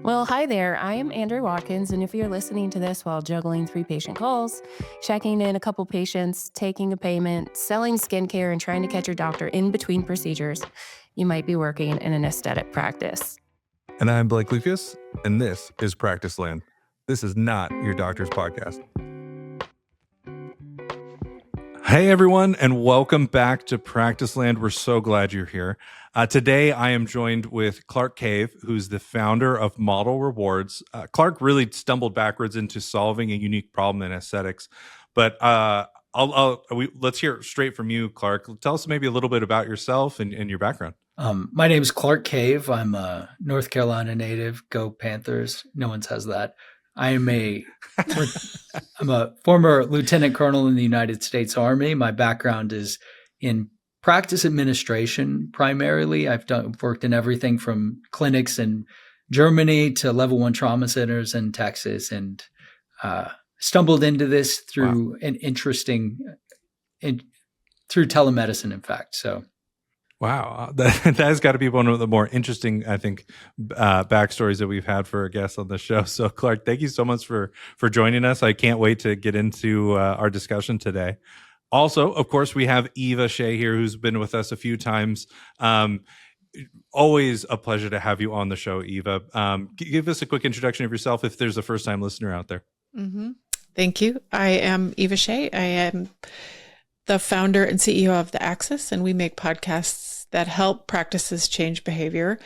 Well, hi there. I am Andrew Watkins, and if you're listening to this while juggling 3 patient calls, checking in a couple patients, taking a payment, selling skincare, and trying to catch your doctor in between procedures, you might be working in an aesthetic practice. And I'm Blake Lucas, and this is Practiceland. This is not your doctor's podcast. Hey everyone, and welcome back to Practiceland. We're so glad you're here. Today I am joined with Clark Cave, who's the founder of Model Rewards. Clark really stumbled backwards into solving a unique problem in aesthetics. But let's hear it straight from you, Clark. Tell us maybe a little bit about yourself and your background. My name is Clark Cave. I'm a North Carolina native. Go Panthers. No one says that. I'm a former lieutenant colonel in the United States Army. My background is in practice administration primarily. I've worked in everything from clinics in Germany to level 1 trauma centers in Texas, and stumbled into this through through telemedicine, in fact. So. Wow, that has got to be one of the more interesting, I think, backstories that we've had for a guest on the show. So, Clark, thank you so much for joining us. I can't wait to get into our discussion today. Also, of course, we have Eva Shea here, who's been with us a few times. Always a pleasure to have you on the show, Eva. Give us a quick introduction of yourself if there's a first-time listener out there. Mm-hmm. Thank you. I am Eva Shea. I am the founder and CEO of The Axis, and we make podcasts that help practices change behavior.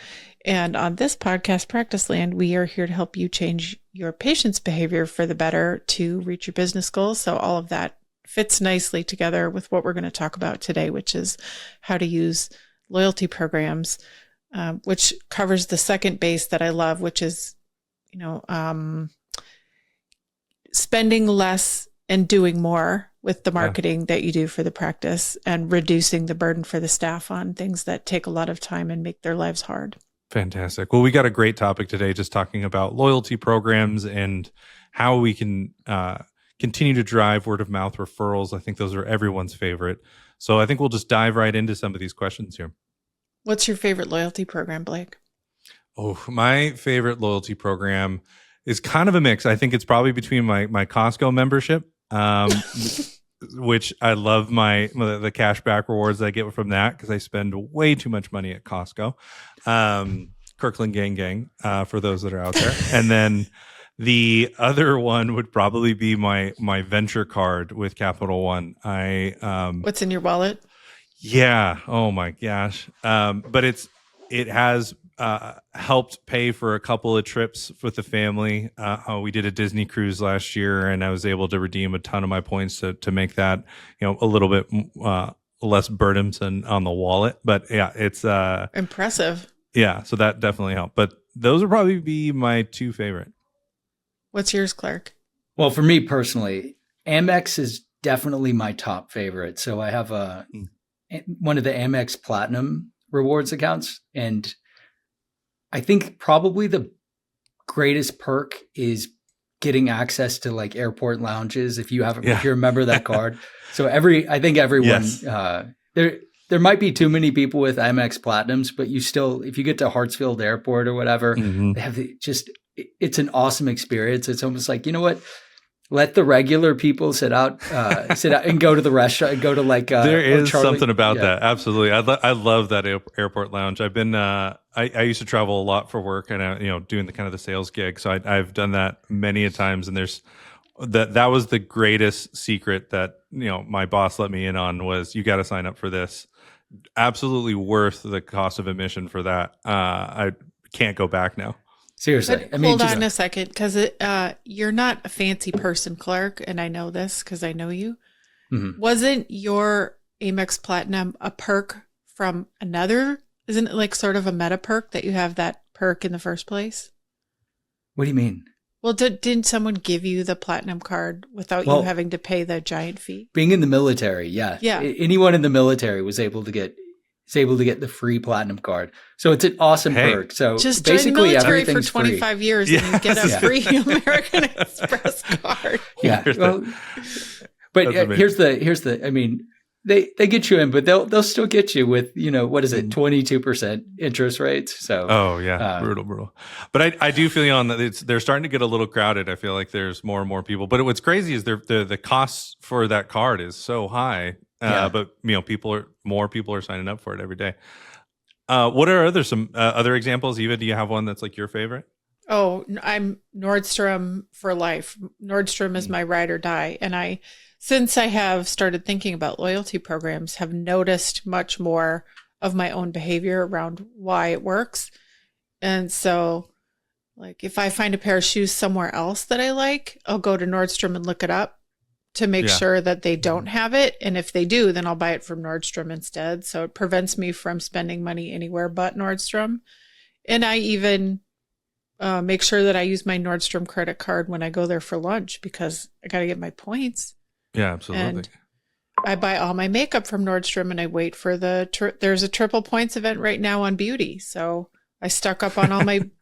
And on this podcast, Practiceland, we are here to help you change your patient's behavior for the better to reach your business goals. So all of that fits nicely together with what we're going to talk about today, which is how to use loyalty programs, which covers the second base that I love, which is, spending less and doing more with the marketing that you do for the practice, and reducing the burden for the staff on things that take a lot of time and make their lives hard. Fantastic. Well, we got a great topic today, just talking about loyalty programs and how we can continue to drive word of mouth referrals. I think those are everyone's favorite. So I think we'll just dive right into some of these questions here. What's your favorite loyalty program, Blake? Oh, my favorite loyalty program is kind of a mix. I think it's probably between my Costco membership, which I love the cashback rewards that I get from that because I spend way too much money at Costco. Kirkland gang, for those that are out there. And then the other one would probably be my venture card with Capital One. What's in your wallet? Yeah. Oh my gosh. But it has helped pay for a couple of trips with the family. We did a Disney cruise last year, and I was able to redeem a ton of my points to make that, a little bit less burdensome on the wallet. But yeah, it's impressive. Yeah, so that definitely helped. But those would probably be my two favorite. What's yours, Clark? Well, for me personally, Amex is definitely my top favorite. So I have one of the Amex Platinum rewards accounts, and I think probably the greatest perk is getting access to like airport lounges if you remember that card. So I think everyone, yes. There might be too many people with Amex Platinums, but you still, if you get to Hartsfield Airport or whatever, they have it's an awesome experience. It's almost like, you know what? Let the regular people sit out and go to the restaurant, go to like, there is something about that. Absolutely. I love that airport lounge. I've been, I used to travel a lot for work and, doing the kind of the sales gig. So I've done that many a times, and that was the greatest secret that, my boss let me in on was you got to sign up for this. Absolutely worth the cost of admission for that. I can't go back now. Seriously. But hold on a second, because you're not a fancy person, Clark, and I know this because I know you. Mm-hmm. Wasn't your Amex Platinum a perk from another? Isn't it like sort of a meta perk that you have that perk in the first place? What do you mean? Well, didn't someone give you the Platinum card without you having to pay the giant fee? Being in the military, yeah. Anyone in the military was able to get the free Platinum card. So it's an awesome perk. So just basically join the military for 25 years and you get a free American Express card. Yeah. Well, but here's the, they get you in, but they'll still get you with, what is it, 22% interest rates. So oh yeah, brutal. But I do feel on that they're starting to get a little crowded. I feel like there's more and more people. But what's crazy is the cost for that card is so high. But more people are signing up for it every day. What are some other examples? Eva, do you have one that's like your favorite? Oh, I'm Nordstrom for life. Nordstrom is my ride or die. And since I have started thinking about loyalty programs, have noticed much more of my own behavior around why it works. And so, like, if I find a pair of shoes somewhere else that I like, I'll go to Nordstrom and look it up to make sure that they don't have it. And if they do, then I'll buy it from Nordstrom instead. So it prevents me from spending money anywhere but Nordstrom. And I even make sure that I use my Nordstrom credit card when I go there for lunch, because I got to get my points. Yeah, absolutely. And I buy all my makeup from Nordstrom, and I wait for there's a triple points event right now on beauty. So I stock up on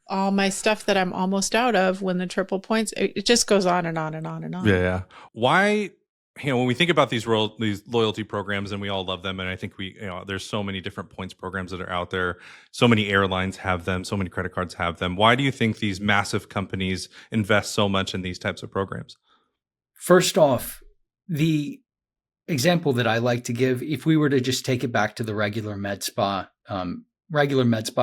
all my stuff that I'm almost out of when the triple points, it just goes on and on and on and on. Yeah. Why, when we think about these loyalty programs, and we all love them, and I think there's so many different points programs that are out there. So many airlines have them. So many credit cards have them. Why do you think these massive companies invest so much in these types of programs? First off, the example that I like to give, if we were to just take it back to the regular med spa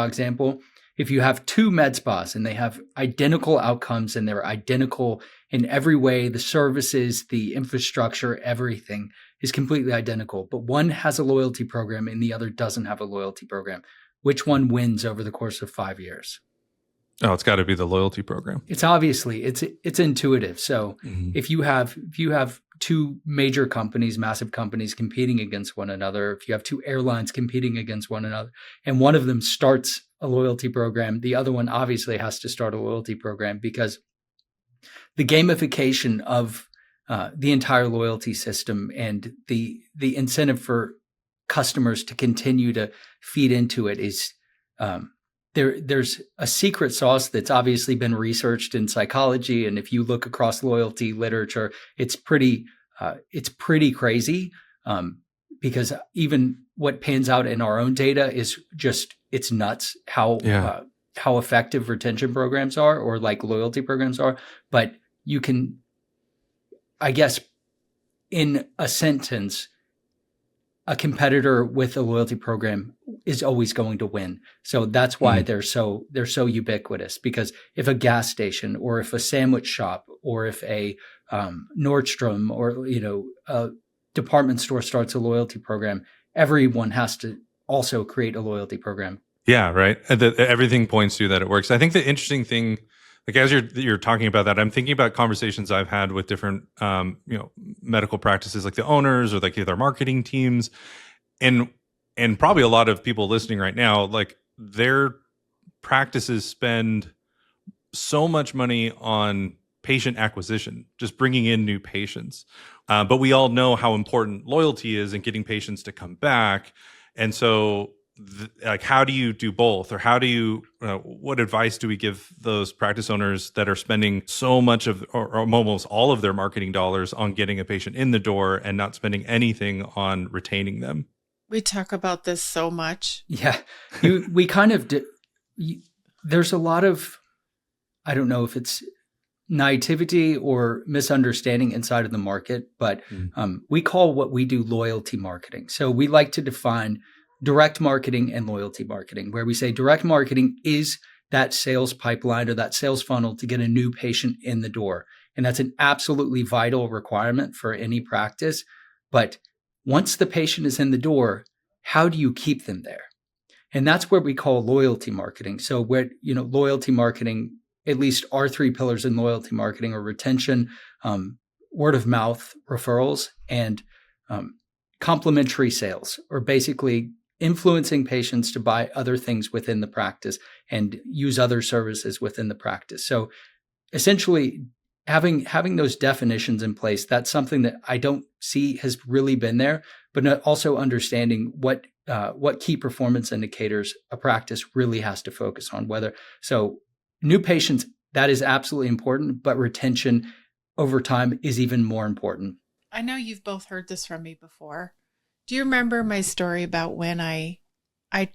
example, if you have two med spas and they have identical outcomes and they're identical in every way, the services, the infrastructure, everything is completely identical, but one has a loyalty program and the other doesn't have a loyalty program, which one wins over the course of 5 years? Oh, it's got to be the loyalty program. It's obviously, it's intuitive. So if you have two major companies, massive companies competing against one another, if you have two airlines competing against one another, and one of them starts a loyalty program, the other one obviously has to start a loyalty program, because the gamification of the entire loyalty system and the incentive for customers to continue to feed into it is there's a secret sauce that's obviously been researched in psychology, and if you look across loyalty literature, it's pretty crazy, because even what pans out in our own data is just, it's nuts how effective retention programs are, or like loyalty programs are. But you can, I guess, in a sentence, a competitor with a loyalty program is always going to win. So that's why they're so ubiquitous, because if a gas station or if a sandwich shop or if a Nordstrom or a department store starts a loyalty program, everyone has to also create a loyalty program. Yeah, right. Everything points to that it works. I think the interesting thing, like as you're talking about that, I'm thinking about conversations I've had with different medical practices, like the owners or like their marketing teams, and probably a lot of people listening right now, like their practices spend so much money on patient acquisition, just bringing in new patients. But we all know how important loyalty is in getting patients to come back, and so. Like, how do you do both, or how do you what advice do we give those practice owners that are spending so much of or almost all of their marketing dollars on getting a patient in the door and not spending anything on retaining them? We talk about this so much. Yeah, we kind of there's a lot of, I don't know if it's naivety or misunderstanding inside of the market, but we call what we do loyalty marketing. So we like to define direct marketing and loyalty marketing, where we say direct marketing is that sales pipeline or that sales funnel to get a new patient in the door. And that's an absolutely vital requirement for any practice. But once the patient is in the door, how do you keep them there? And that's where we call loyalty marketing. So where, loyalty marketing, at least our three pillars in loyalty marketing are retention, word of mouth referrals, and complementary sales, or basically influencing patients to buy other things within the practice and use other services within the practice. So essentially having those definitions in place, that's something that I don't see has really been there, but also understanding what key performance indicators a practice really has to focus on. So new patients, that is absolutely important, but retention over time is even more important. I know you've both heard this from me before. Do you remember my story about when I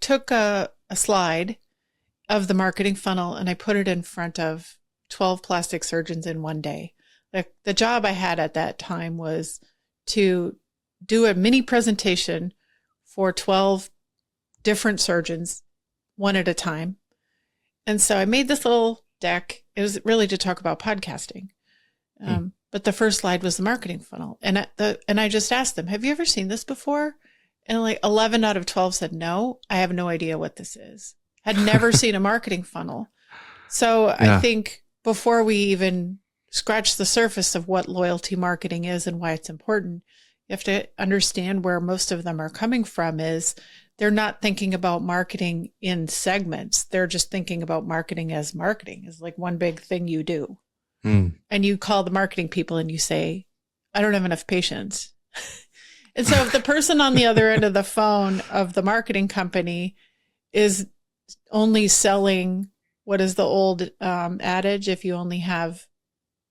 took a slide of the marketing funnel and I put it in front of 12 plastic surgeons in one day? The job I had at that time was to do a mini presentation for 12 different surgeons, one at a time. And so I made this little deck. It was really to talk about podcasting. But the first slide was the marketing funnel. And I just asked them, have you ever seen this before? And like 11 out of 12 said, no, I have no idea what this is. Had never seen a marketing funnel. So I think before we even scratch the surface of what loyalty marketing is and why it's important, you have to understand where most of them are coming from is they're not thinking about marketing in segments. They're just thinking about marketing as like one big thing you do. And you call the marketing people and you say, I don't have enough patients. And so if the person on the other end of the phone of the marketing company is only selling, what is the old adage? If you only have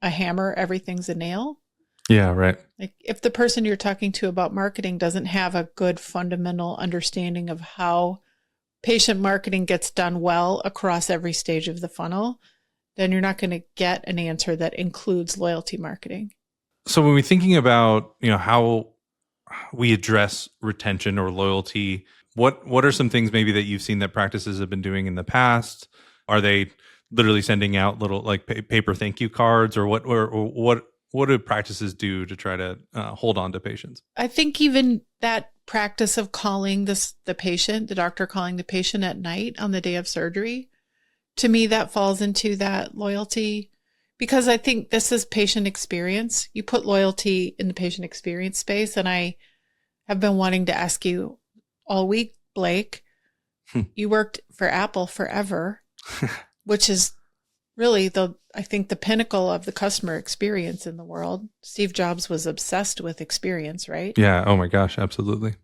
a hammer, everything's a nail. Yeah, right. Like if the person you're talking to about marketing doesn't have a good fundamental understanding of how patient marketing gets done well across every stage of the funnel, then you're not going to get an answer that includes loyalty marketing. So when we're thinking about, how we address retention or loyalty, what are some things maybe that you've seen that practices have been doing in the past? Are they literally sending out little like paper thank you cards, or what do practices do to try to hold on to patients? I think even that practice of calling the doctor calling the patient at night on the day of surgery, to me, that falls into that loyalty, because I think this is patient experience. You put loyalty in the patient experience space. And I have been wanting to ask you all week, Blake, you worked for Apple forever, which is really I think the pinnacle of the customer experience in the world. Steve Jobs was obsessed with experience, right? Yeah. Oh my gosh. Absolutely.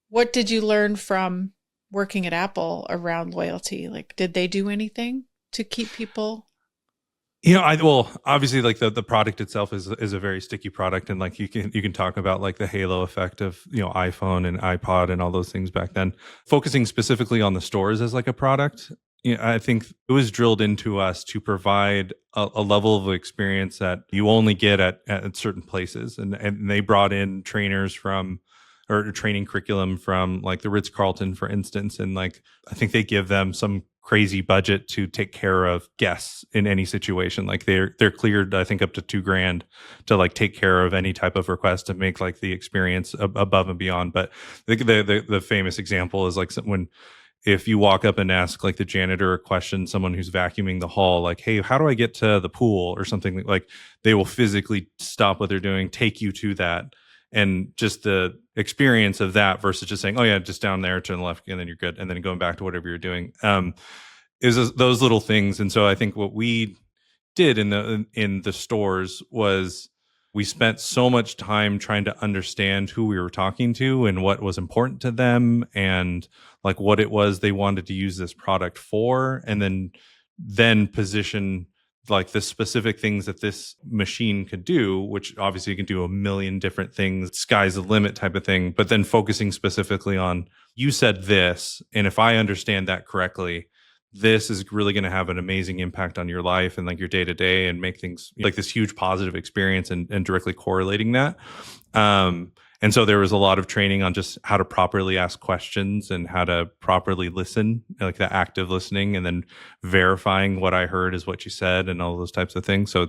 What did you learn from working at Apple around loyalty? Like, did they do anything to keep people? Obviously, like the product itself is a very sticky product, and like you can talk about like the halo effect of iPhone and iPod and all those things back then. Focusing specifically on the stores as like a product, I think it was drilled into us to provide a level of experience that you only get at certain places, and they brought in trainers from, or training curriculum from like the Ritz-Carlton, for instance. And like, I think they give them some crazy budget to take care of guests in any situation. Like they're cleared, I think, up to $2,000 to like take care of any type of request to make like the experience above and beyond. But the famous example is like if you walk up and ask like the janitor a question, someone who's vacuuming the hall, like, hey, how do I get to the pool or something, like they will physically stop what they're doing, take you to that. And just the experience of that versus just saying, oh yeah, just down there, turn left, and then you're good. And then going back to whatever you're doing, is those little things. And so I think what we did in the stores was we spent so much time trying to understand who we were talking to and what was important to them and like what it was they wanted to use this product for, and then position like the specific things that this machine could do, which obviously you can do a million different things, sky's the limit type of thing, but then focusing specifically on, you said this, and if I understand that correctly, this is really going to have an amazing impact on your life and like your day to day, and make things like this huge positive experience, and directly correlating that. And so there was a lot of training on just how to properly ask questions and how to properly listen, like the active listening, and then verifying what I heard is what you said, and all those types of things. So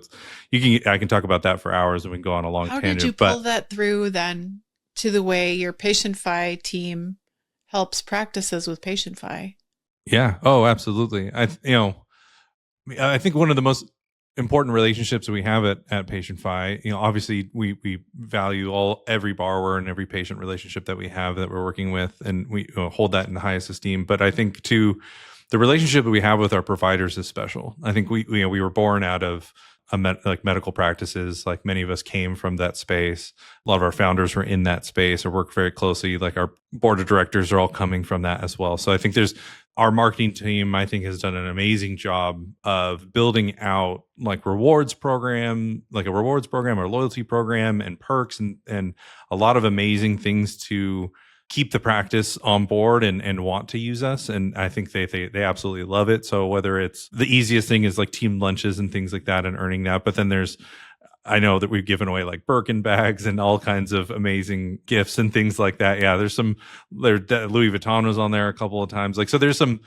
I can talk about that for hours, and we can go on a long tangent. How did you pull that through then to the way your Patient-Fi team helps practices with Patient-Fi? Yeah. Oh, absolutely. I think one of the most important relationships we have at Patient-Fi, obviously we value every borrower and every patient relationship that we have that we're working with, and we hold that in the highest esteem. But I think too, the relationship that we have with our providers is special. I think we were born out of medical practices. Like many of us came from that space. A lot of our founders were in that space or work very closely. Like our board of directors are all coming from that as well. So I think our marketing team, I think, has done an amazing job of building out like a rewards program or loyalty program and perks and a lot of amazing things to keep the practice on board and want to use us. And I think they absolutely love it. So whether it's the easiest thing is like team lunches and things like that and earning that, but then I know that we've given away like Birkin bags and all kinds of amazing gifts and things like that. Yeah, Louis Vuitton was on there a couple of times. Like, so there's some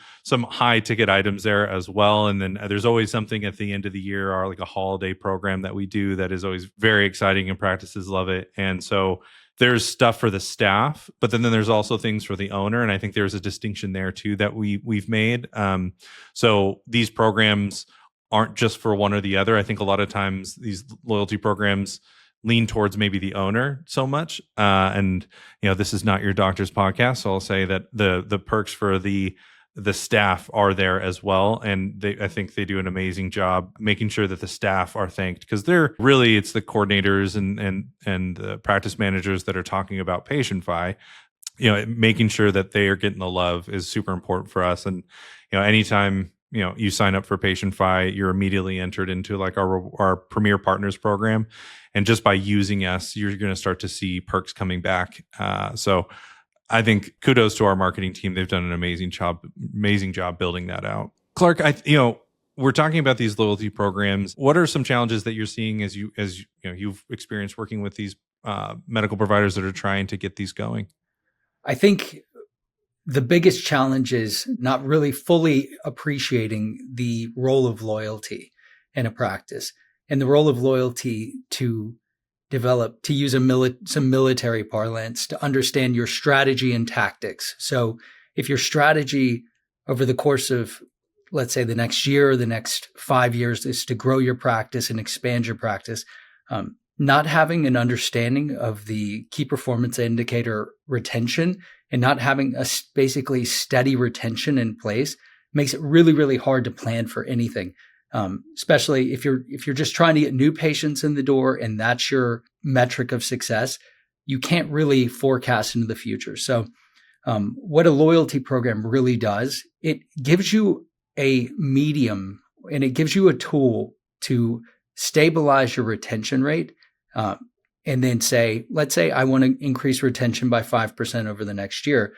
high ticket items there as well. And then there's always something at the end of the year, or like a holiday program that we do that is always very exciting, and practices love it. And so there's stuff for the staff, but then there's also things for the owner. And I think there's a distinction there too that we've made. So these programs aren't just for one or the other. I think a lot of times these loyalty programs lean towards maybe the owner so much. And this is not your doctor's podcast, so I'll say that the perks for the staff are there as well. And I think they do an amazing job making sure that the staff are thanked, because it's the coordinators and the practice managers that are talking about PatientFi. Making sure that they are getting the love is super important for us. And anytime you sign up for PatientFi, you're immediately entered into like our Premier Partners program. And just by using us, you're going to start to see perks coming back. So I think kudos to our marketing team. They've done an amazing job building that out. Clark, we're talking about these loyalty programs. What are some challenges that you're seeing as you've experienced working with these medical providers that are trying to get these going? I think the biggest challenge is not really fully appreciating the role of loyalty in a practice, and the role of loyalty to develop, to use some military parlance, to understand your strategy and tactics. So if your strategy over the course of, let's say, the next year or the next 5 years is to grow your practice and expand your practice, not having an understanding of the key performance indicator retention and not having a basically steady retention in place makes it really, really hard to plan for anything. Especially if you're just trying to get new patients in the door and that's your metric of success, you can't really forecast into the future. So what a loyalty program really does, it gives you a medium and it gives you a tool to stabilize your retention rate. And then let's say I want to increase retention by 5% over the next year.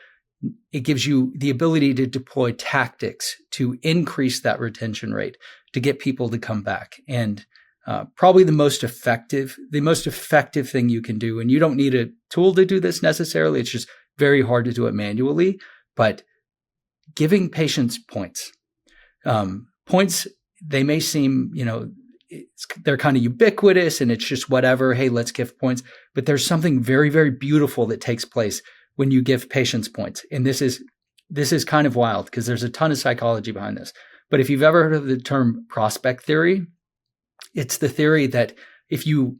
It gives you the ability to deploy tactics to increase that retention rate, to get people to come back. And probably the most effective thing you can do, and you don't need a tool to do this necessarily, it's just very hard to do it manually, but giving patients points. Points, they may seem, they're kind of ubiquitous and it's just whatever. Hey, let's give points. But there's something very, very beautiful that takes place when you give patients points. And this is kind of wild because there's a ton of psychology behind this. But if you've ever heard of the term prospect theory, it's the theory that if you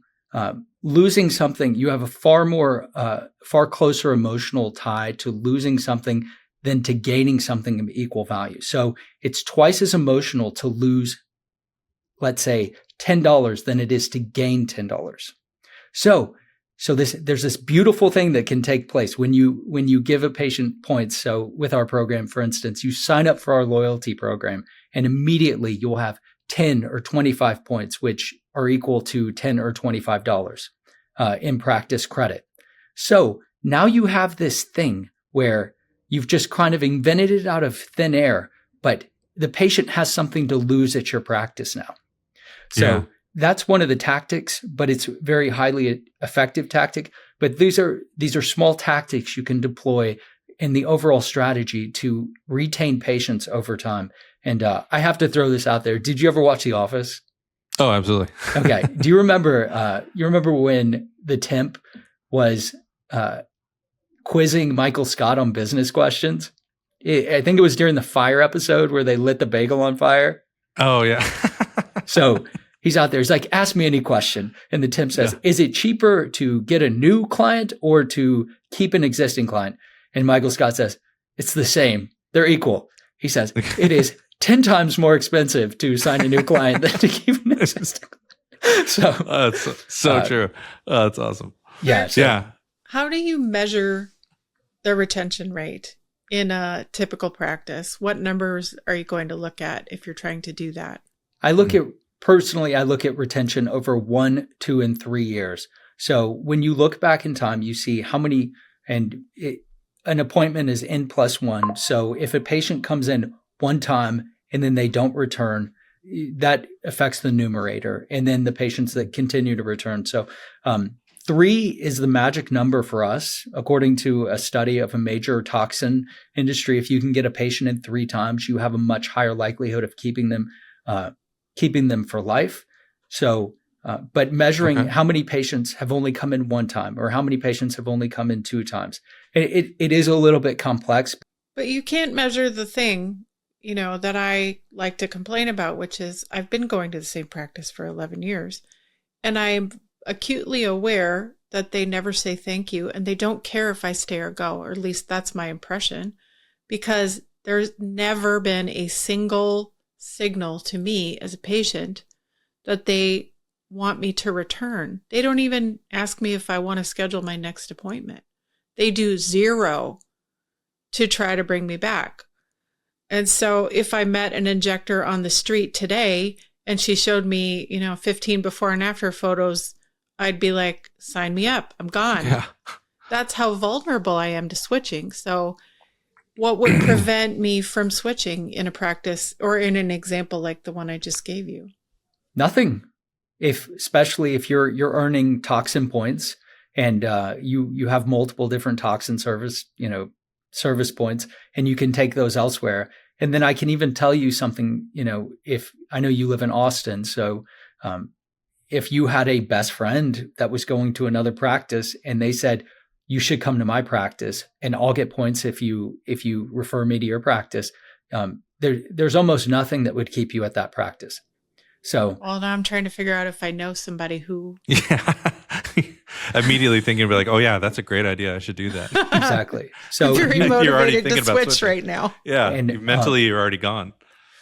losing something, you have a far closer emotional tie to losing something than to gaining something of equal value. So it's twice as emotional to lose, let's say, $10 than it is to gain $10. So there's this beautiful thing that can take place when you give a patient points. So with our program, for instance, you sign up for our loyalty program and immediately you'll have 10 or 25 points, which are equal to $10 or $25 in practice credit. So now you have this thing where you've just kind of invented it out of thin air, but the patient has something to lose at your practice now. So that's one of the tactics, but it's very highly effective tactic. But these are small tactics you can deploy in the overall strategy to retain patients over time. And I have to throw this out there. Did you ever watch The Office? Oh, absolutely. Okay. Do you remember? You remember when the temp was quizzing Michael Scott on business questions? I think it was during the fire episode where they lit the bagel on fire. Oh yeah. So he's out there. He's like, ask me any question. And the temp says, is it cheaper to get a new client or to keep an existing client? And Michael Scott says, it's the same. They're equal. He says, it is 10 times more expensive to sign a new client than to keep an existing client. So that's so true. That's awesome. Yeah. So, yeah. How do you measure the retention rate in a typical practice? What numbers are you going to look at if you're trying to do that? I look at retention over 1, 2, and 3 years. So when you look back in time, you see how many, and an appointment is N+1. So if a patient comes in one time and then they don't return, that affects the numerator, and then the patients that continue to return. So 3 is the magic number for us, according to a study of a major toxin industry. If you can get a patient in 3 times, you have a much higher likelihood of keeping them for life. So, but measuring how many patients have only come in 1 time or how many patients have only come in 2 times, it is a little bit complex. But you can't measure the thing, that I like to complain about, which is I've been going to the same practice for 11 years, and I'm acutely aware that they never say thank you, and they don't care if I stay or go, or at least that's my impression, because there's never been a single signal to me as a patient that they want me to return. They don't even ask me if I want to schedule my next appointment. They do 0 to try to bring me back. And so if I met an injector on the street today and she showed me, 15 before and after photos, I'd be like, sign me up. I'm gone. Yeah. That's how vulnerable I am to switching. So what would prevent me from switching in a practice or in an example like the one I just gave you? Nothing. Especially if you're earning toxin points and you have multiple different toxin service points, and you can take those elsewhere. And then I can even tell you something, if I know you live in Austin. So if you had a best friend that was going to another practice and they said, you should come to my practice and I'll get points if you refer me to your practice, there's almost nothing that would keep you at that practice. So, well, now I'm trying to figure out if I know somebody who. Yeah. Immediately thinking, like, oh yeah, that's a great idea. I should do that. Exactly. So very you're already motivated thinking to about switch switching right now. Yeah. And, mentally, you're already gone.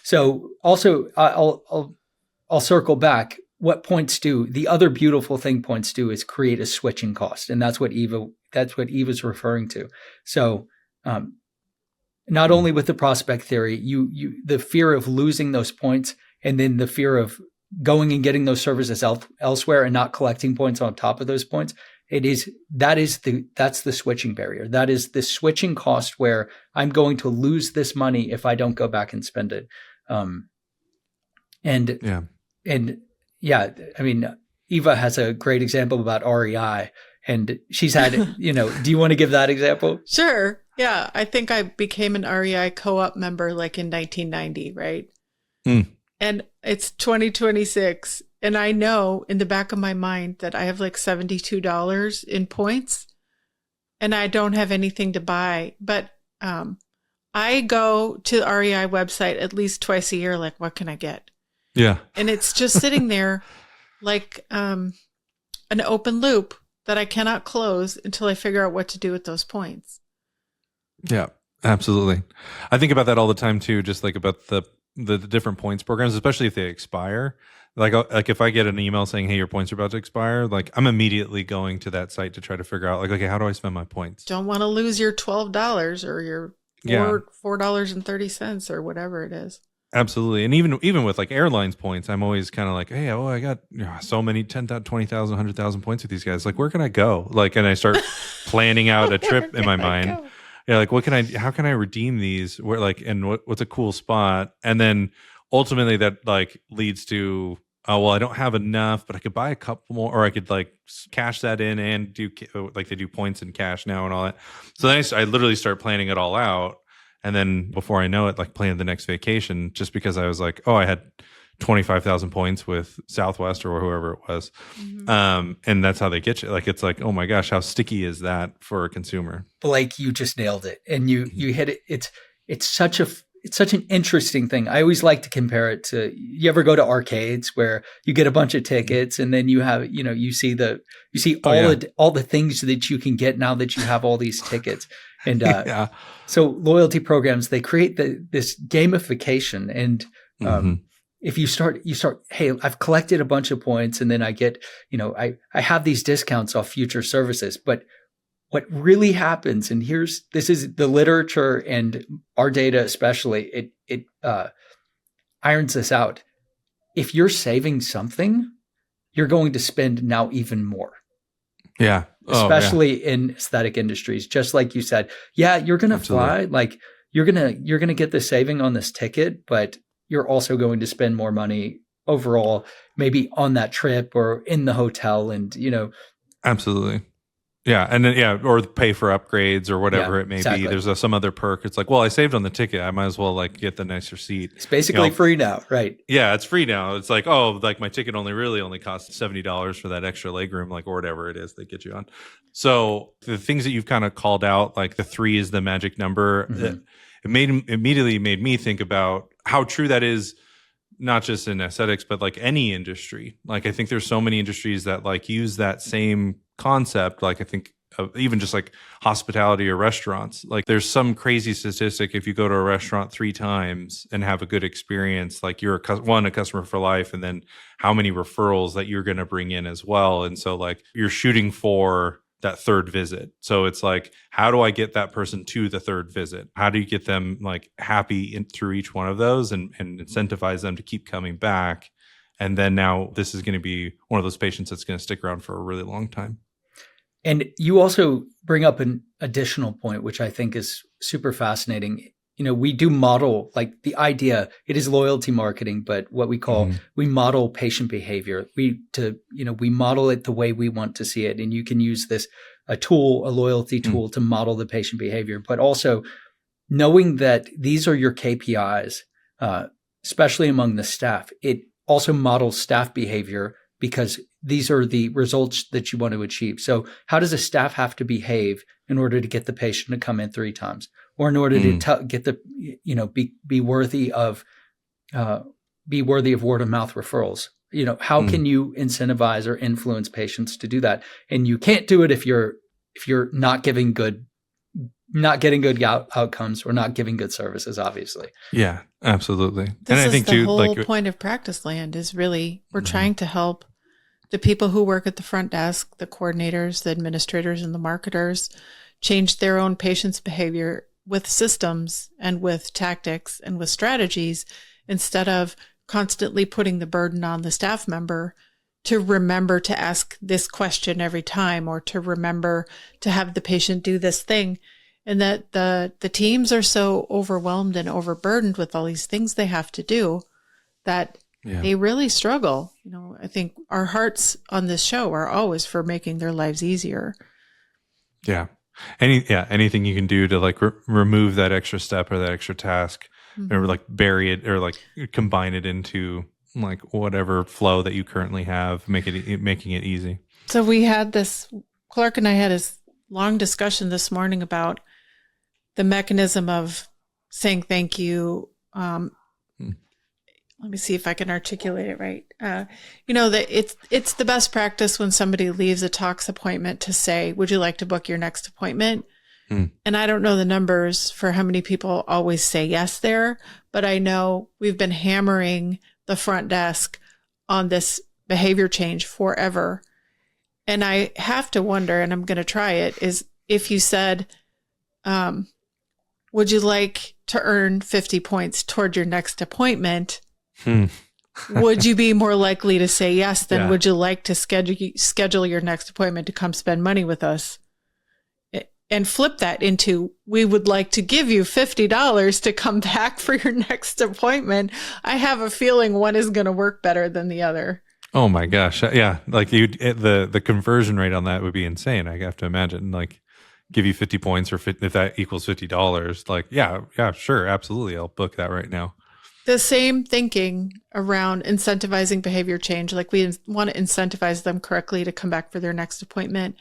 So also, I'll circle back. What points do, the other beautiful thing points do is create a switching cost. And that's what Eva's referring to. So, not only with the prospect theory, the fear of losing those points, and then the fear of going and getting those services elsewhere and not collecting points on top of those points. That's the switching barrier. That is the switching cost where I'm going to lose this money if I don't go back and spend it. I mean, Eva has a great example about REI, and she's had, do you want to give that example? Sure. Yeah. I think I became an REI co-op member like in 1990, right? And it's 2026. And I know in the back of my mind that I have like $72 in points and I don't have anything to buy. But I go to the REI website at least twice a year. Like, what can I get? Yeah. And it's just sitting there like an open loop that I cannot close until I figure out what to do with those points. Yeah, absolutely. I think about that all the time too, just like about the different points programs, especially if they expire. Like if I get an email saying, hey, your points are about to expire, like I'm immediately going to that site to try to figure out like, okay, how do I spend my points? Don't want to lose your $12 or your $4.30 or whatever it is. Absolutely. And even with like airlines points, I'm always kind of like, hey, I got so many 10,000, 20,000, 100,000 points with these guys. Like, where can I go? Like, and I start planning out a trip in my mind. Yeah, like how can I redeem these? Where and what's a cool spot? And then ultimately that like leads to, oh, well, I don't have enough, but I could buy a couple more, or I could like cash that in and do like they do points and cash now and all that. So then I literally start planning it all out. And then before I know it, like planning the next vacation, just because I was like, oh, I had 25,000 points with Southwest or whoever it was. Mm-hmm. And that's how they get you. Like, it's like, oh my gosh, how sticky is that for a consumer? Blake, you just nailed it. And you hit it. It's such an interesting thing. I always like to compare it to, you ever go to arcades where you get a bunch of tickets and then you have, you see all the things that you can get now that you have all these tickets. And so loyalty programs, they create this gamification. And if you start, hey, I've collected a bunch of points and then I get, I have these discounts off future services. But what really happens, and this is the literature and our data especially, it irons this out. If you're saving something, you're going to spend now even more. Yeah. especially in aesthetic industries. Just like you said, yeah, you're going to fly, like you're going to get the saving on this ticket, but you're also going to spend more money overall, maybe on that trip or in the hotel. And, Absolutely. Yeah. And then, or pay for upgrades or whatever it may be. There's some other perk. It's like, well, I saved on the ticket. I might as well like get the nicer seat. It's basically free now. Right. Yeah. It's free now. It's like, oh, like my ticket only costs $70 for that extra legroom, like, or whatever it is they get you on. So the things that you've kind of called out, like the 3 is the magic number. Mm-hmm. It immediately made me think about how true that is, not just in aesthetics, but like any industry. Like, I think there's so many industries that like use that same concept. Like, I think even just like hospitality or restaurants, like there's some crazy statistic. If you go to a restaurant 3 times and have a good experience, like you're a customer for life, and then how many referrals that you're going to bring in as well. And so like you're shooting for that 3rd visit. So it's like, how do I get that person to the 3rd visit? How do you get them like happy through each one of those and incentivize them to keep coming back? And then now this is going to be one of those patients that's going to stick around for a really long time. And you also bring up an additional point, which I think is super fascinating. We do model, like the idea, it is loyalty marketing, but what we call, we model patient behavior. We model it the way we want to see it. And you can use a loyalty tool to model the patient behavior, but also knowing that these are your KPIs, especially among the staff. It also models staff behavior because these are the results that you want to achieve. So how does a staff have to behave in order to get the patient to come in 3 times? Or in order to get be worthy of word of mouth referrals? How can you incentivize or influence patients to do that? And you can't do it if you're not getting good outcomes or not giving good services, obviously. Yeah, absolutely. I think the whole point of Practiceland is really we're trying to help the people who work at the front desk, the coordinators, the administrators, and the marketers change their own patients' behavior with systems and with tactics and with strategies, instead of constantly putting the burden on the staff member to remember to ask this question every time, or to remember to have the patient do this thing. And that the teams are so overwhelmed and overburdened with all these things they have to do that they really struggle. I think our hearts on this show are always for making their lives easier. Yeah. Anything you can do to like remove that extra step or that extra task, or like bury it or like combine it into like whatever flow that you currently have, making it easy. So Clark and I had this long discussion this morning about the mechanism of saying thank you. Let me see if I can articulate it right. That it's the best practice when somebody leaves a tox appointment to say, would you like to book your next appointment? And I don't know the numbers for how many people always say yes there, but I know we've been hammering the front desk on this behavior change forever. And I have to wonder, and I'm going to try it, is if you said, would you like to earn 50 points toward your next appointment? Would you be more likely to say yes than would you like to schedule your next appointment to come spend money with us? And flip that into, we would like to give you $50 to come back for your next appointment. I have a feeling one is going to work better than the other. Oh my gosh. Yeah. Like the conversion rate on that would be insane. I have to imagine, like, give you 50 points or if that equals $50, like, yeah, sure. Absolutely. I'll book that right now. The same thinking around incentivizing behavior change. Like, we want to incentivize them correctly to come back for their next appointment.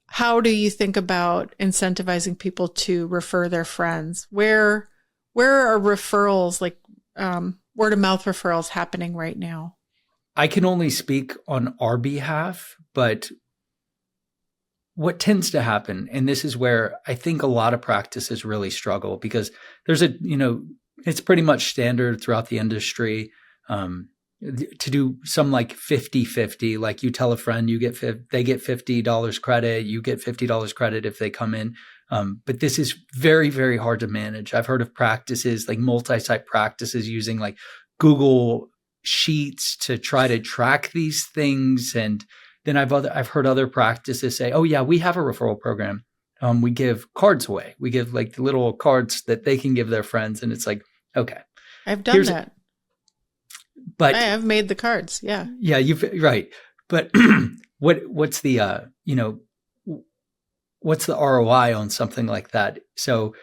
How do you think about incentivizing people to refer their friends? Where are referrals, like word of mouth referrals, happening right now? I can only speak on our behalf, but what tends to happen, and this is where I think a lot of practices really struggle, because there's it's pretty much standard throughout the industry to do some like 50-50, like you tell a friend, they get $50 credit, you get $50 credit if they come in. But this is very, very hard to manage. I've heard of practices, like multi-site practices, using like Google Sheets to try to track these things. And then I've heard other practices say, oh yeah, we have a referral program. We give cards away. We give like the little cards that they can give their friends. And it's like, okay. I've done that. But I have made the cards. Yeah. Yeah, right. But what's the what's the ROI on something like that? So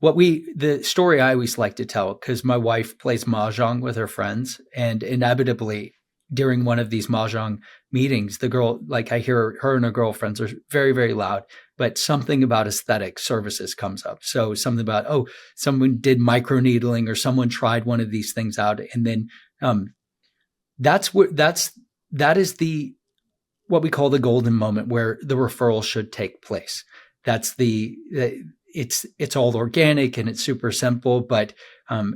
the story I always like to tell, because my wife plays mahjong with her friends, and inevitably during one of these mahjong meetings, the girl, like I hear her and her girlfriends are very, very loud, but something about aesthetic services comes up. So something about, oh, someone did microneedling or someone tried one of these things out. And then that is what we call the golden moment where the referral should take place. That's it's all organic and it's super simple. But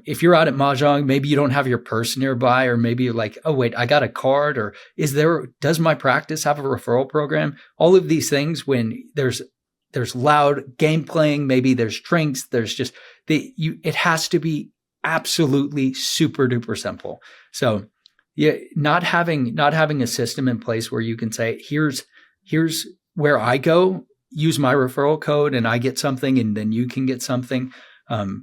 if you're out at mahjong, maybe you don't have your purse nearby, or maybe you're like, oh wait, I got a card, or does my practice have a referral program? All of these things, when there's loud game playing, maybe there's drinks, there's just it has to be absolutely super duper simple. So yeah, not having a system in place where you can say, here's where I go, use my referral code and I get something, and then you can get something.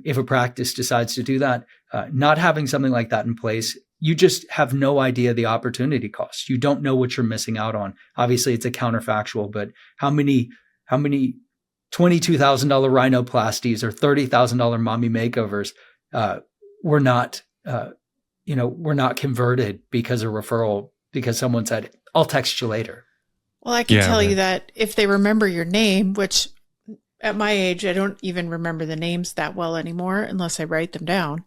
If a practice decides to do that, not having something like that in place, you just have no idea the opportunity cost. You don't know what you're missing out on. Obviously, it's a counterfactual, but how many $22,000 rhinoplasties or $30,000 mommy makeovers were not converted because of referral, because someone said, I'll text you later. Well, I can tell you that if they remember your name, which at my age, I don't even remember the names that well anymore unless I write them down.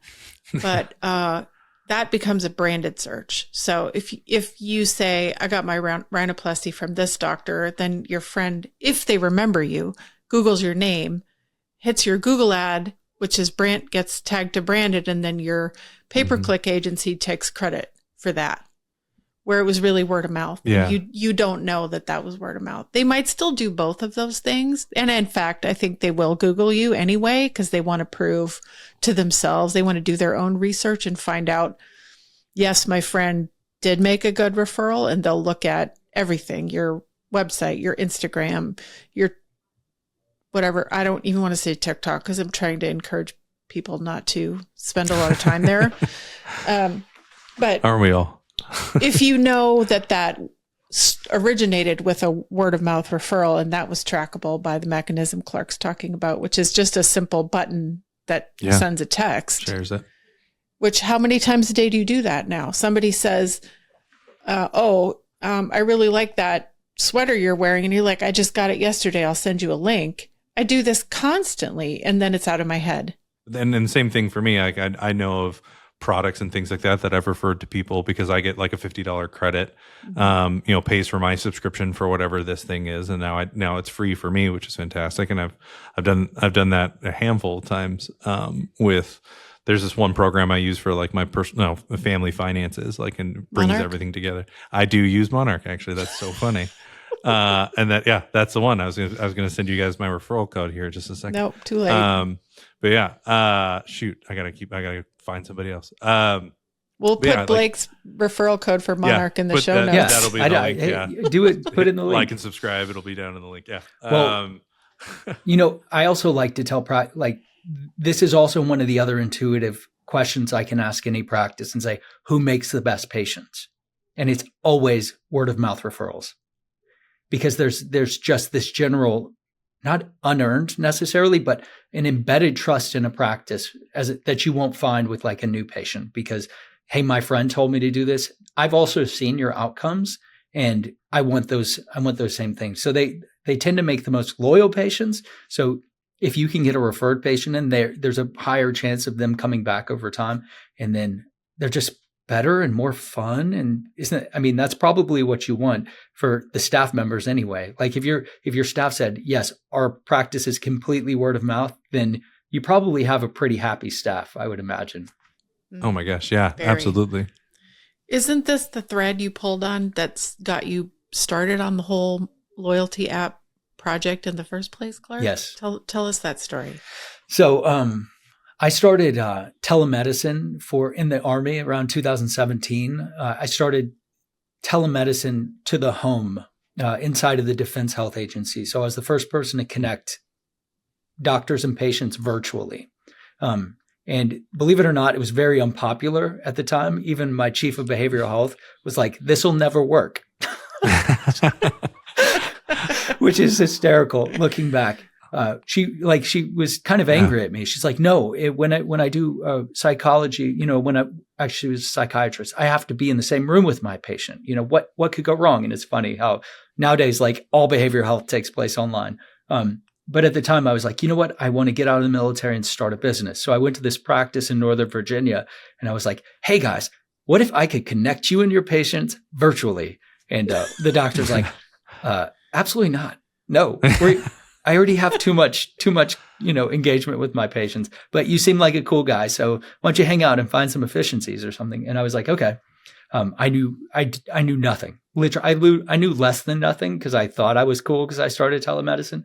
But that becomes a branded search. So if you say, I got my rhinoplasty from this doctor, then your friend, if they remember you, Googles your name, hits your Google ad, which is gets tagged to branded, and then your pay-per-click agency takes credit for that, where it was really word of mouth. Yeah. You don't know that was word of mouth. They might still do both of those things. And in fact, I think they will Google you anyway, because they want to prove to themselves. They want to do their own research and find out, yes, my friend did make a good referral, and they'll look at everything, your website, your Instagram, your whatever. I don't even want to say TikTok because I'm trying to encourage people not to spend a lot of time there. But aren't we all? if you know that originated with a word of mouth referral, and that was trackable by the mechanism Clark's talking about, which is just a simple button that sends a text. Shares it. Which, how many times a day do you do that now? Somebody says, I really like that sweater you're wearing. And you're like, I just got it yesterday. I'll send you a link. I do this constantly, and then it's out of my head. And the same thing for me. I know of products and things like that I've referred to people because I get like a $50 credit, pays for my subscription for whatever this thing is, and now it's free for me, which is fantastic. And I've done that a handful of times. There's this one program I use for like my personal family finances, like, and brings Monarch? everything together. I do use Monarch, actually. That's so funny. And that's the one. I was gonna send you guys my referral code here in just a second. Nope, too late. But yeah, shoot, I gotta find somebody else. We'll put Blake's referal code for Monarch in the show notes. That'll be in the link. Yeah, do it. Put in the link. Like and subscribe. It'll be down in the link. Yeah. Well, I also like to tell this is also one of the other intuitive questions I can ask any practice and say, who makes the best patients? And it's always word of mouth referrals, because there's just this general, not unearned necessarily, but an embedded trust in a practice that you won't find with like a new patient, because, hey, my friend told me to do this. I've also seen your outcomes and I want those same things. So they tend to make the most loyal patients. So if you can get a referred patient in there, there's a higher chance of them coming back over time. And then they're just better and more fun. And that's probably what you want for the staff members anyway. Like if your staff said, yes, our practice is completely word of mouth, then you probably have a pretty happy staff, I would imagine. Oh my gosh. Yeah, Very. absolutely. Isn't this the thread you pulled on that's got you started on the whole loyalty app project in the first place, Clark? Yes. Tell us that story. So I started telemedicine in the Army around 2017. I started telemedicine to the home inside of the Defense Health Agency. So I was the first person to connect doctors and patients virtually. And believe it or not, it was very unpopular at the time. Even my chief of behavioral health was like, this will never work, which is hysterical looking back. She was kind of angry at me. She's like, no, when I do psychology, when I actually was a psychiatrist, I have to be in the same room with my patient. What could go wrong? And it's funny how nowadays, like, all behavioral health takes place online. But at the time I was like, you know what? I want to get out of the military and start a business. So I went to this practice in Northern Virginia and I was like, hey guys, what if I could connect you and your patients virtually? And the doctor's like, absolutely not. No, I already have too much, engagement with my patients, but you seem like a cool guy. So why don't you hang out and find some efficiencies or something? And I was like, okay. I knew nothing. Literally, I knew less than nothing because I thought I was cool because I started telemedicine.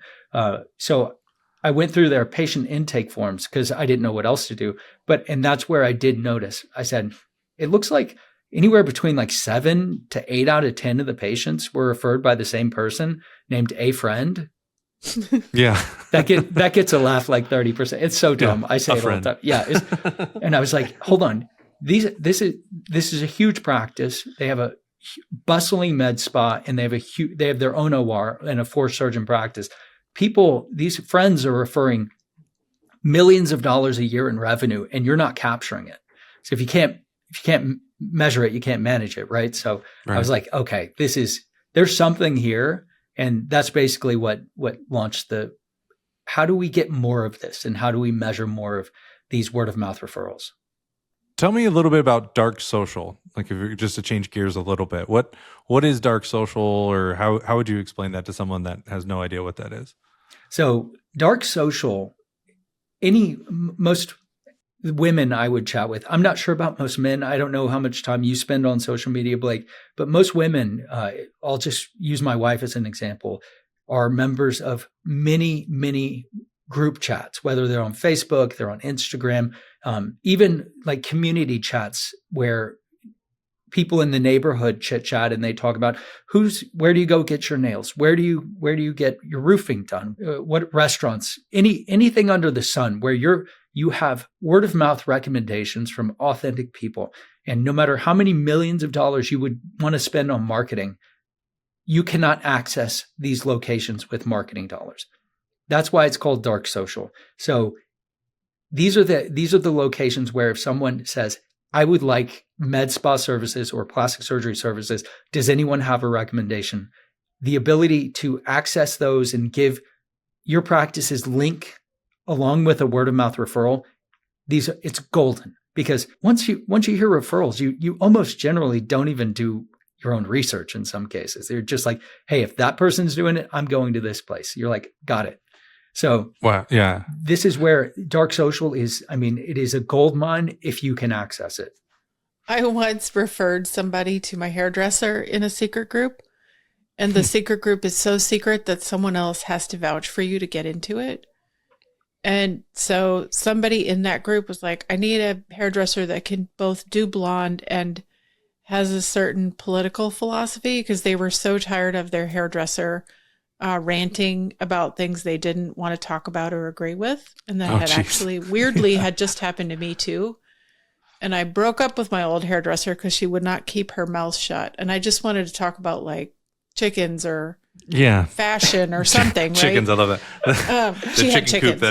So I went through their patient intake forms because I didn't know what else to do. And that's where I did notice. I said, it looks like anywhere between like 7 to 8 out of 10 of the patients were referred by the same person named a friend. Yeah. that gets a laugh like 30%. It's so dumb. I say it all the time. Yeah. And I was like, hold on. This is a huge practice. They have a bustling med spa and they have their own OR and a 4-surgeon practice. These friends are referring millions of dollars a year in revenue and you're not capturing it. So if you can't measure it, you can't manage it. Right. So right. I was like, okay, there's something here. And that's basically what launched how do we get more of this? And how do we measure more of these word of mouth referrals? Tell me a little bit about dark social. Like, if you're just to change gears a little bit, what is dark social, or how would you explain that to someone that has no idea what that is? So dark social, most women I would chat with, I'm not sure about most men. I don't know how much time you spend on social media, Blake, but most women, I'll just use my wife as an example, are members of many, many group chats, whether they're on Facebook, they're on Instagram, even like community chats where people in the neighborhood chit chat and they talk about where do you go get your nails? Where do you get your roofing done? What restaurants, anything under the sun where you have word of mouth recommendations from authentic people. And no matter how many millions of dollars you would want to spend on marketing, you cannot access these locations with marketing dollars. That's why it's called dark social. So these are the locations where if someone says, I would like med spa services or plastic surgery services, does anyone have a recommendation? The ability to access those and give your practice's link along with a word of mouth referral, it's golden, because once you hear referrals, you almost generally don't even do your own research in some cases. They're just like, hey, if that person's doing it, I'm going to this place. You're like, got it. So wow, yeah, this is where dark social is. I mean, it is a gold mine if you can access it. I once referred somebody to my hairdresser in a secret group, and the secret group is so secret that someone else has to vouch for you to get into it. And so somebody in that group was like, I need a hairdresser that can both do blonde and has a certain political philosophy, because they were so tired of their hairdresser ranting about things they didn't want to talk about or agree with. And that actually weirdly had just happened to me too. And I broke up with my old hairdresser because she would not keep her mouth shut. And I just wanted to talk about like chickens or fashion or something. Chickens, right? I love that. She had chickens.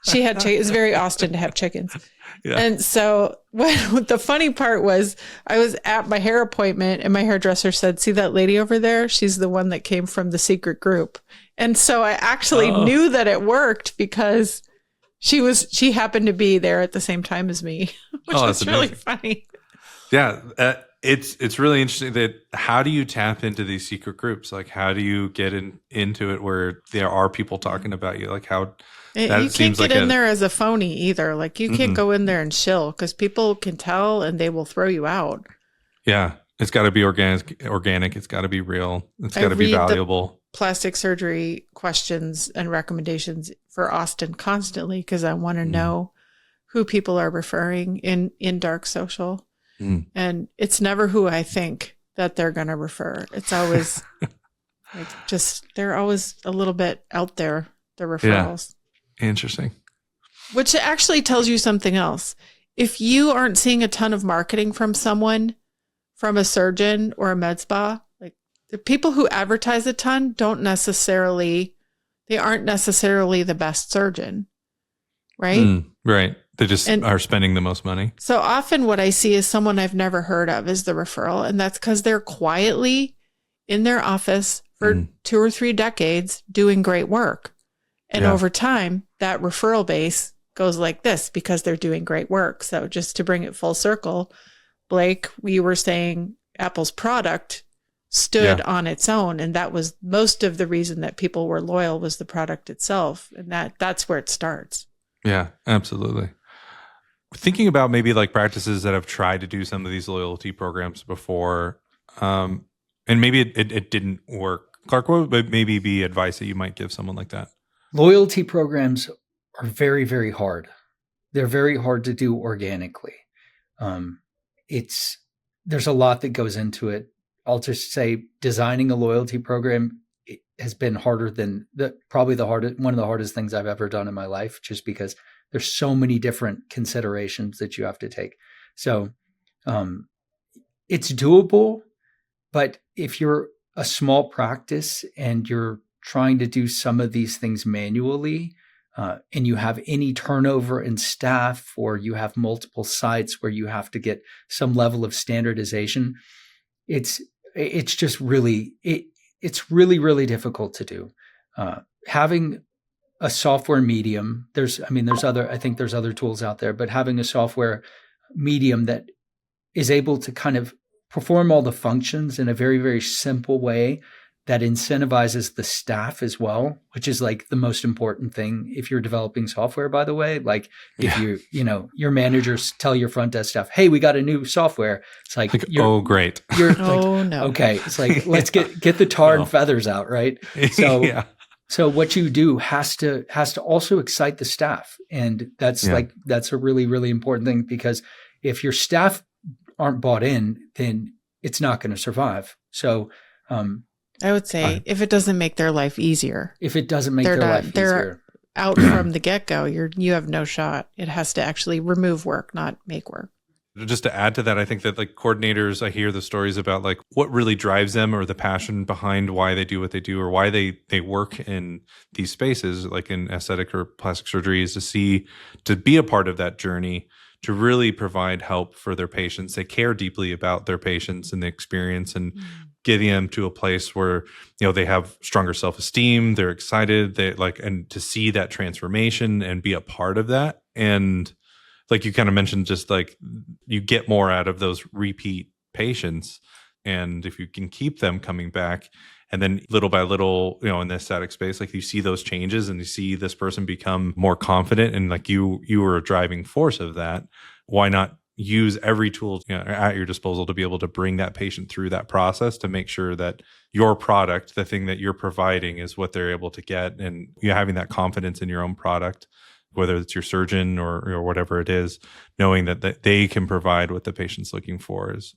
She had chickens. It was very Austin to have chickens. Yeah. And so the funny part was I was at my hair appointment and my hairdresser said, see that lady over there? She's the one that came from the secret group. And so I actually knew that it worked because she happened to be there at the same time as me, which was really funny. Yeah. It's really interesting that how do you tap into these secret groups? Like, how do you get into it where there are people talking about you? Like, how you can't get in there as a phony either. Like, you can't go in there and chill because people can tell and they will throw you out. Yeah. It's got to be organic. It's got to be real. It's got to be valuable. Plastic surgery questions and recommendations for Austin constantly because I want to know who people are referring in dark social. And it's never who I think that they're going to refer. It's always Like just, they're always a little bit out there, the referrals. Yeah. Interesting. Which actually tells you something else. If you aren't seeing a ton of marketing from someone, from a surgeon or a med spa, like the people who advertise a ton aren't necessarily the best surgeon, right? Right. They just are spending the most money. So often what I see is someone I've never heard of is the referral. And that's because they're quietly in their office for 2 or 3 decades doing great work. And over time, that referral base goes like this because they're doing great work. So just to bring it full circle, Blake, we were saying Apple's product stood on its own. And that was most of the reason that people were loyal was the product itself. And that's where it starts. Yeah, absolutely. Thinking about maybe like practices that have tried to do some of these loyalty programs before, and maybe it didn't work. Clark, what would maybe be advice that you might give someone like that? Loyalty programs are very, very hard. They're very hard to do organically. There's a lot that goes into it. I'll just say designing a loyalty program has been harder than one of the hardest things I've ever done in my life, just because there's so many different considerations that you have to take. So it's doable, but if you're a small practice and you're trying to do some of these things manually, and you have any turnover in staff, or you have multiple sites where you have to get some level of standardization, it's really really difficult to do. Having a software medium, there's other tools out there, but having a software medium that is able to kind of perform all the functions in a very, very simple way that incentivizes the staff as well, which is like the most important thing if you're developing software, by the way. Like if your managers tell your front desk staff, hey, we got a new software. It's like oh, great. You're no. Okay. It's like, let's get the tar and feathers out, right? So So what you do has to also excite the staff. And that's a really, really important thing, because if your staff aren't bought in, then it's not going to survive. So, I would say if it doesn't make their life easier, they're out from the get-go, you have no shot. It has to actually remove work, not make work. Just to add to that, I think that like coordinators, I hear the stories about like what really drives them, or the passion behind why they do what they do, or why they work in these spaces, like in aesthetic or plastic surgery, is to be a part of that journey, to really provide help for their patients. They care deeply about their patients and the experience, and getting them to a place where, they have stronger self-esteem, they're excited, and to see that transformation and be a part of that. And like you kind of mentioned, just like you get more out of those repeat patients. And if you can keep them coming back, and then little by little, in the aesthetic space, like you see those changes and you see this person become more confident, and like you were a driving force of that, why not use every tool at your disposal to be able to bring that patient through that process, to make sure that your product, the thing that you're providing, is what they're able to get, and you're having that confidence in your own product, whether it's your surgeon or whatever it is, knowing that they can provide what the patient's looking for is,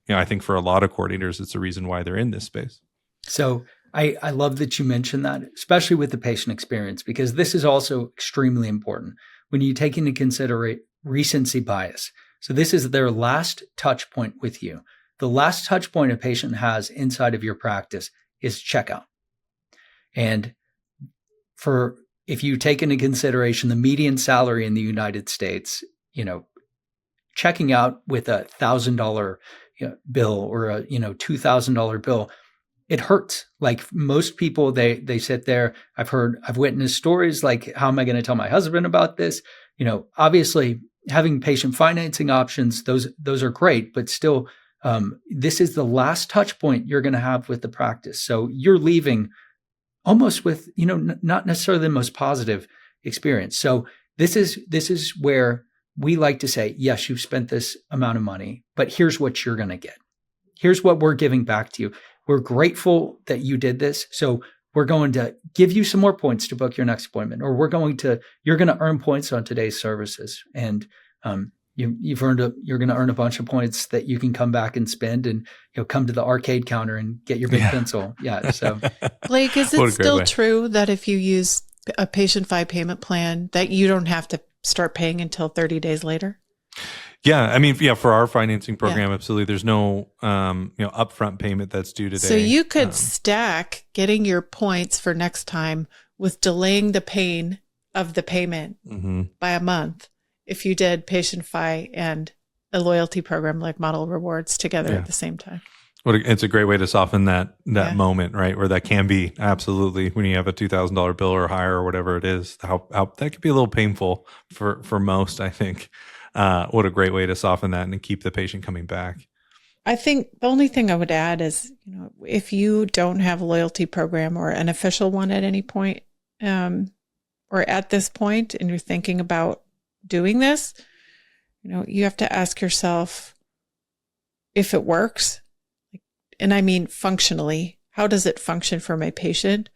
I think for a lot of coordinators, it's the reason why they're in this space. So I love that you mentioned that, especially with the patient experience, because this is also extremely important when you take into consideration recency bias. So this is their last touch point with you. The last touch point a patient has inside of your practice is checkout. And if you take into consideration the median salary in the United States, checking out with $1,000 bill or a $2,000 bill, it hurts. Like most people, they sit there. I've witnessed stories like, how am I going to tell my husband about this? Obviously having patient financing options, those are great, but still, this is the last touch point you're going to have with the practice. So you're leaving almost with, not necessarily the most positive experience. So this is where we like to say, yes, you've spent this amount of money, but here's what you're going to get. Here's what we're giving back to you. We're grateful that you did this. So we're going to give you some more points to book your next appointment, or you're going to earn points on today's services. And you're going to earn a bunch of points that you can come back and spend, and come to the arcade counter and get your big pencil. Yeah. So Blake, is it still true that if you use a patient-fi payment plan that you don't have to start paying until 30 days later? Yeah. I mean, for our financing program, absolutely. There's no, upfront payment that's due today. So you could stack getting your points for next time with delaying the pain of the payment by a month if you did patient-fi and a loyalty program like Model Rewards together at the same time. Well, it's a great way to soften that moment, right? Where that can be absolutely when you have a $2,000 bill or higher or whatever it is, how that could be a little painful for most, I think. What a great way to soften that and keep the patient coming back. I think the only thing I would add is, if you don't have a loyalty program or an official one at any point, or at this point, and you're thinking about doing this, you have to ask yourself if it works. And I mean, functionally, how does it function for my patient?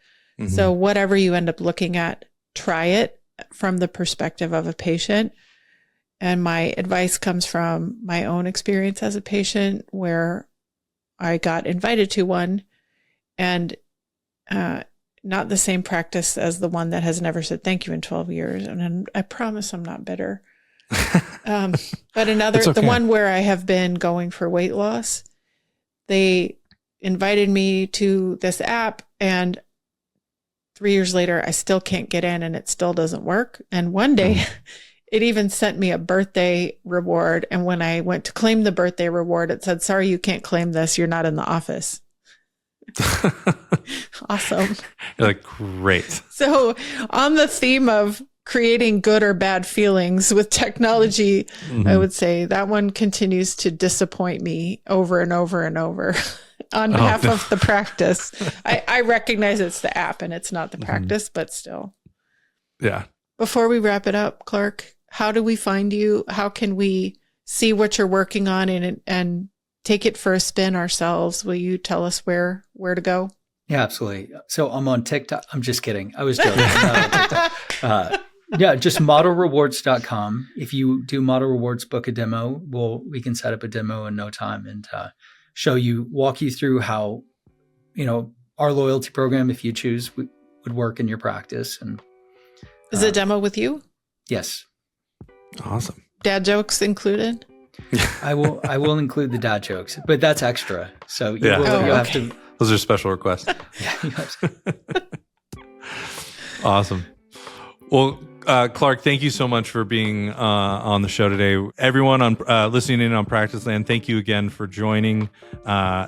So whatever you end up looking at, try it from the perspective of a patient. And my advice comes from my own experience as a patient, where I got invited to one, and not the same practice as the one that has never said thank you in 12 years. And I promise I'm not bitter. But another, the one where I have been going for weight loss, they invited me to this app, and 3 years later, I still can't get in and it still doesn't work. And one day it even sent me a birthday reward. And when I went to claim the birthday reward, it said, sorry, you can't claim this. You're not in the office. Awesome. You're like, great. So on the theme of creating good or bad feelings with technology, I would say that one continues to disappoint me over and over and over on behalf of the practice. I recognize it's the app and it's not the practice, but still. Yeah. Before we wrap it up, Clark, how do we find you? How can we see what you're working on and take it for a spin ourselves? Will you tell us where to go? Yeah, absolutely. So I'm on TikTok. I'm just kidding. I was joking. I'm not on TikTok. Yeah, just modelrewards.com. If you do Model Rewards, book a demo. We can set up a demo in no time and walk you through how, our loyalty program, if you choose, would work in your practice. And is a demo with you? Yes. Awesome. Dad jokes included? I will include the dad jokes, but that's extra. So you'll have to. Those are special requests. Awesome. Well, Clark, thank you so much for being on the show today. Everyone on listening in on Practiceland, thank you again for joining.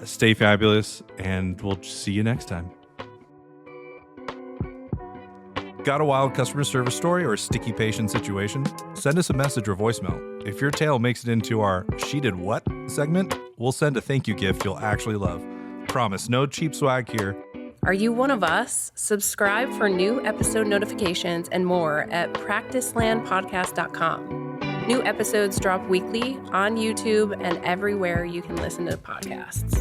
Stay fabulous, and we'll see you next time. Got a wild customer service story or a sticky patient situation? Send us a message or voicemail. If your tale makes it into our She Did What segment, we'll send a thank you gift you'll actually love. Promise, no cheap swag here. Are you one of us? Subscribe for new episode notifications and more at practicelandpodcast.com. New episodes drop weekly on YouTube and everywhere you can listen to podcasts.